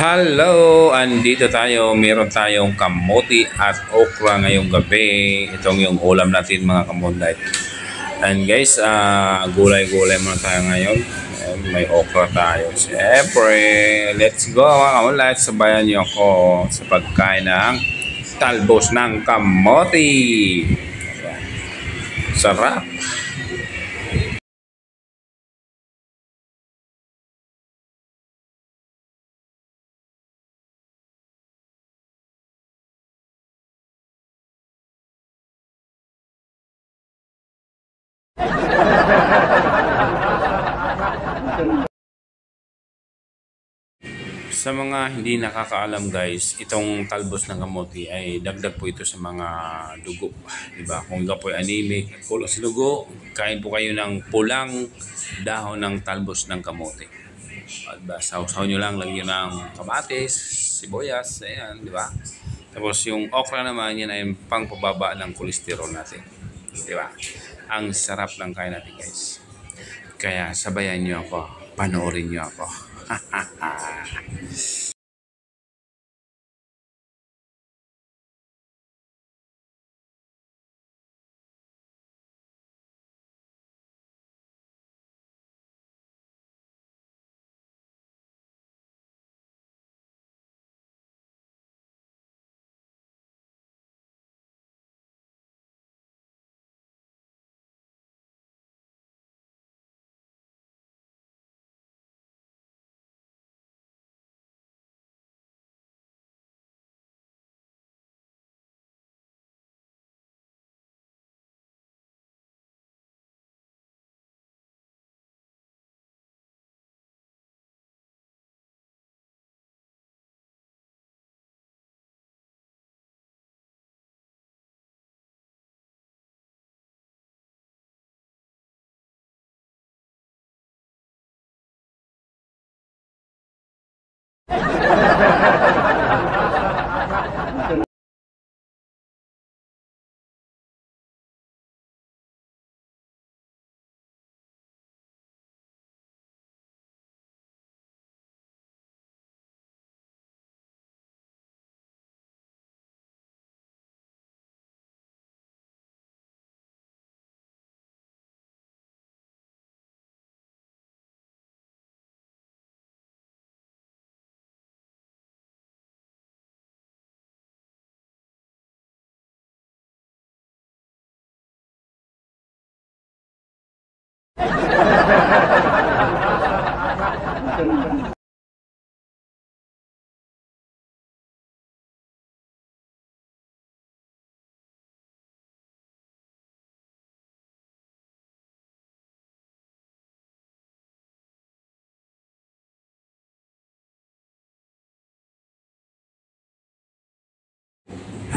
Hello! Andito tayo. Meron tayong kamote at okra ngayong gabi. Itong yung ulam natin mga kamonday. And guys, gulay-gulay muna tayo ngayon. And may okra tayo. Siyempre, let's go mga kamonday. Sabayan niyo ako sa pagkain ng talbos ng kamote. Sarap! Sa mga hindi nakakaalam guys, itong talbos ng kamote ay dagdag po ito sa mga dugo. Diba? Kung ikaw po ay anemic at kulang sa dugo, kain po kayo ng pulang dahon ng talbos ng kamote. At sausaw nyo lang, lagyan ng kamatis, sibuyas, ayan, di ba? Tapos yung okra naman, yan ay pangpababa ng kolesterol natin. Di ba? Ang sarap ng kain natin guys. Kaya sabayan nyo ako, panoorin nyo ako.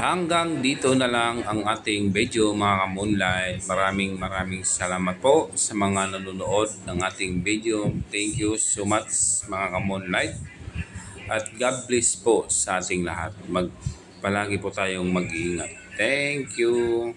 Hanggang dito na lang ang ating video mga ka-moonlight. Maraming salamat po sa mga nanonood ng ating video. Thank you so much mga ka-moonlight. At God bless po sa ating lahat. Palagi po tayong mag-iingat. Thank you.